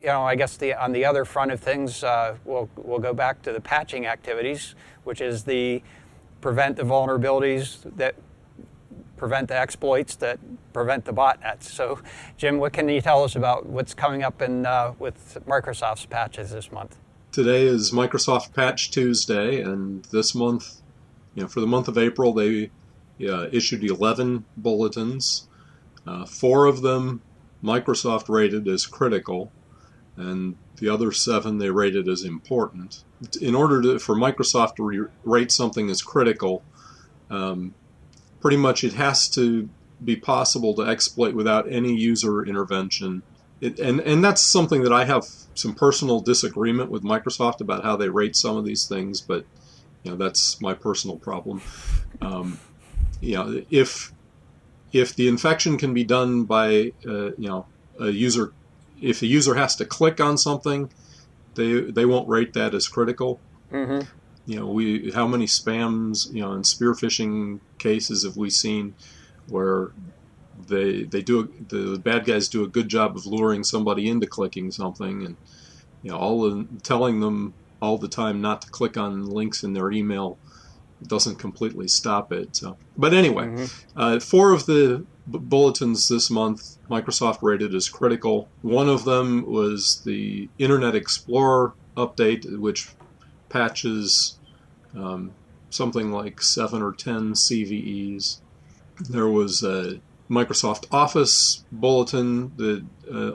I guess on the other front of things, we'll go back to the patching activities, which is the prevent the vulnerabilities that prevent the exploits that prevent the botnets. So, Jim, what can you tell us about what's coming up with Microsoft's patches this month? Today is Microsoft Patch Tuesday, and this month, for the month of April, they issued 11 bulletins. 4 of them Microsoft rated as critical, and the other 7 they rated as important. In order for Microsoft to rate something as critical, pretty much it has to be possible to exploit without any user intervention. And that's something that I have some personal disagreement with Microsoft about how they rate some of these things, but that's my personal problem. If the infection can be done by a user, if a user has to click on something, they won't rate that as critical. Mm-hmm. How many spams and spear phishing cases have we seen where the bad guys do a good job of luring somebody into clicking something, and telling them all the time not to click on links in their email doesn't completely stop it. So, but anyway, Mm-hmm. 4 of the bulletins this month Microsoft rated as critical. One of them was the Internet Explorer update, which patches something like 7 or 10 CVEs. There was a Microsoft Office bulletin that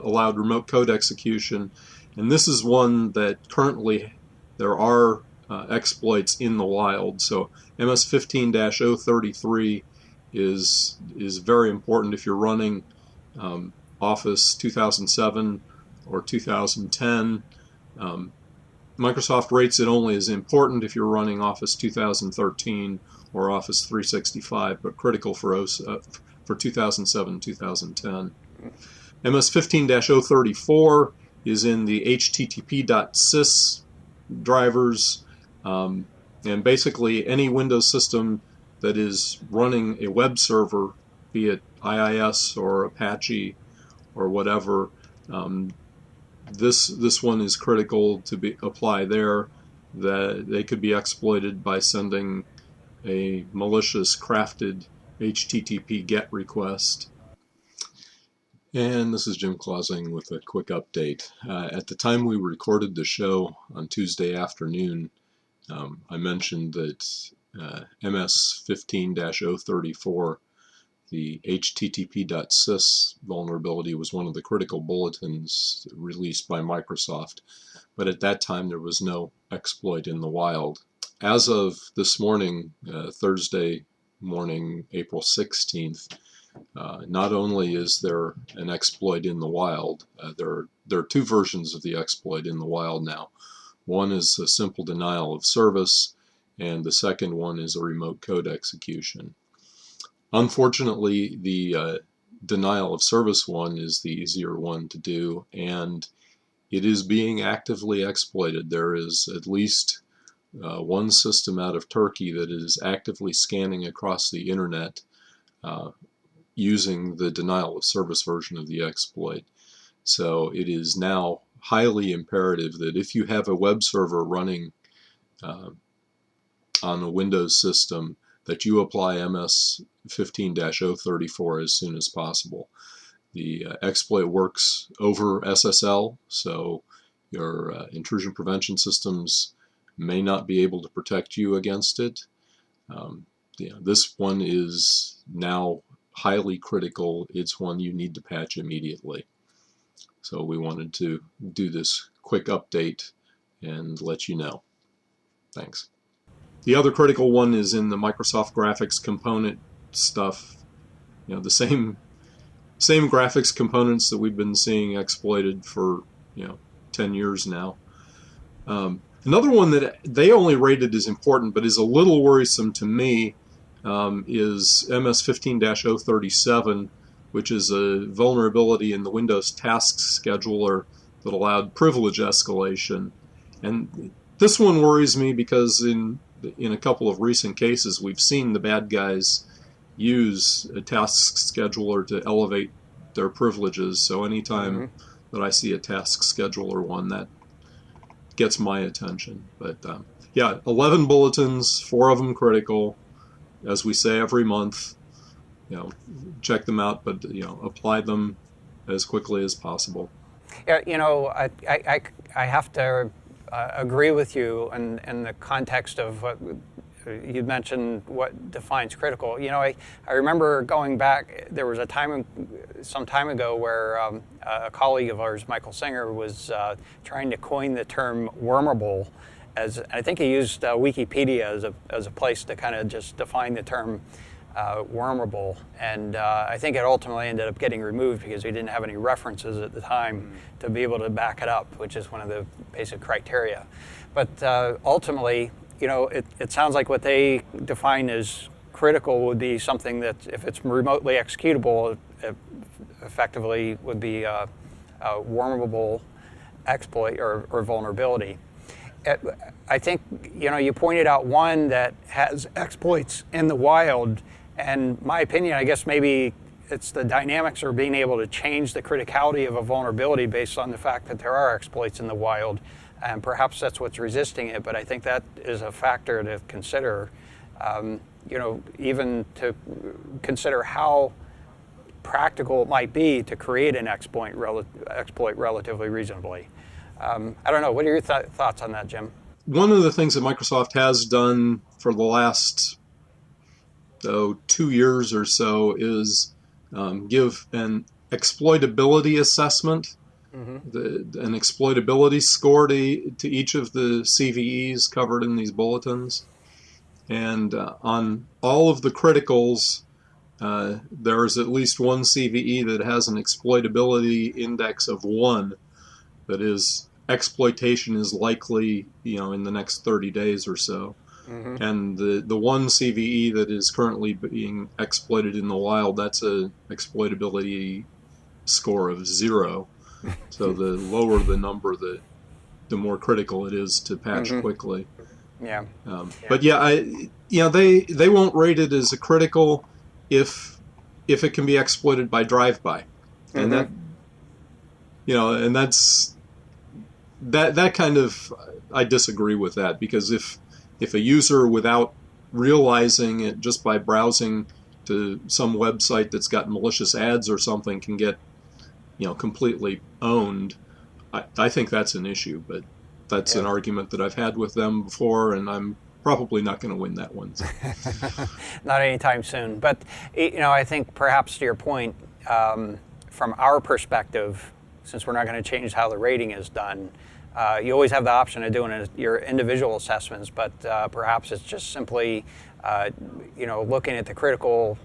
allowed remote code execution, and this is one that currently there are exploits in the wild. So MS-15-033 is very important if you're running Office 2007 or 2010. Microsoft rates it only as important if you're running Office 2013 or Office 365, but critical for 2007, 2010. MS-15-034 is in the http.sys drivers, and basically any Windows system that is running a web server, be it IIS or Apache or whatever, this one is critical to apply there. That they could be exploited by sending a malicious crafted HTTP GET request. And this is Jim Clausing with a quick update. At the time we recorded the show on Tuesday afternoon, I mentioned that MS-15-034, the http.sys vulnerability, was one of the critical bulletins released by Microsoft, but at that time there was no exploit in the wild. As of this morning, Thursday morning, April 16th, not only is there an exploit in the wild, there are 2 versions of the exploit in the wild now. One is a simple denial of service, and the second one is a remote code execution. Unfortunately, the denial of service one is the easier one to do, and it is being actively exploited. There is at least one system out of Turkey that is actively scanning across the internet using the denial of service version of the exploit. So it is now highly imperative that if you have a web server running on a Windows system, that you apply MS-15-034 as soon as possible. The exploit works over SSL, so your intrusion prevention systems may not be able to protect you against it. This one is now highly critical. It's one you need to patch immediately. So we wanted to do this quick update and let you know. Thanks. The other critical one is in the Microsoft graphics component stuff. The same graphics components that we've been seeing exploited for 10 years now. Another one that they only rated as important but is a little worrisome to me is MS-15-037, which is a vulnerability in the Windows task scheduler that allowed privilege escalation. And this one worries me because in a couple of recent cases we've seen the bad guys use a task scheduler to elevate their privileges. So anytime that I see a task scheduler one that gets my attention. But yeah, 11 bulletins, 4 of them critical, as we say every month. Check them out, but apply them as quickly as possible. Yeah, I have to agree with you in the context of what you mentioned, what defines critical. I remember going back, there was some time ago where a colleague of ours, Michael Singer, was trying to coin the term wormable. I think he used Wikipedia as a place to kind of just define the term wormable, and I think it ultimately ended up getting removed because we didn't have any references at the time to be able to back it up, which is one of the basic criteria. But ultimately, it sounds like what they define as critical would be something that, if it's remotely executable, it effectively would be a wormable exploit or vulnerability. I think you pointed out one that has exploits in the wild, and my opinion, I guess maybe it's the dynamics or being able to change the criticality of a vulnerability based on the fact that there are exploits in the wild, and perhaps that's what's resisting it. But I think that is a factor to consider, even to consider how practical it might be to create an exploit relatively reasonably. I don't know. What are your thoughts on that, Jim? One of the things that Microsoft has done for the last 2 years or so is give an exploitability assessment, an exploitability score to each of the CVEs covered in these bulletins. And on all of the criticals, there is at least one CVE that has an exploitability index of 1. That is, exploitation is likely, in the next 30 days or so. And the one CVE that is currently being exploited in the wild, that's a exploitability score of 0. So the lower the number, the more critical it is to patch quickly. Yeah. But yeah, they won't rate it as a critical if it can be exploited by drive-by, and that kind of, I disagree with that, because if a user, without realizing it, just by browsing to some website that's got malicious ads or something, can get completely owned, I think that's an issue. But that's an argument that I've had with them before, and I'm probably not going to win that one. Not anytime soon. But I think perhaps to your point, from our perspective, since we're not going to change how the rating is done, you always have the option of doing your individual assessments, but perhaps it's just simply looking at the critical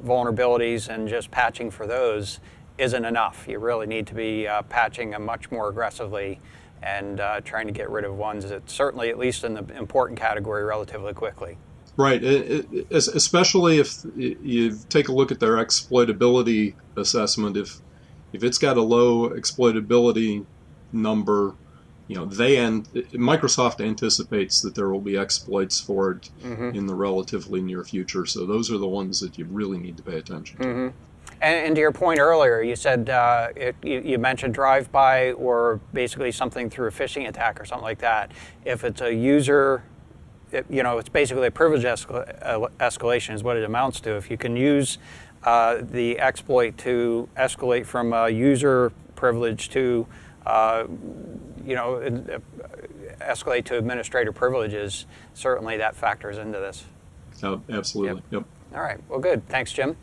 vulnerabilities and just patching for those isn't enough. You really need to be patching them much more aggressively and trying to get rid of ones that certainly, at least in the important category, relatively quickly. Right, especially if you take a look at their exploitability assessment. If it's got a low exploitability number, Microsoft anticipates that there will be exploits for it in the relatively near future. So those are the ones that you really need to pay attention to. And to your point earlier, you said you mentioned drive-by or basically something through a phishing attack or something like that. If it's a user, it's basically a privilege escalation is what it amounts to. If you can use the exploit to escalate from a user privilege to escalate to administrator privileges, certainly that factors into this. Absolutely. Yep. All right. Well, good. Thanks, Jim.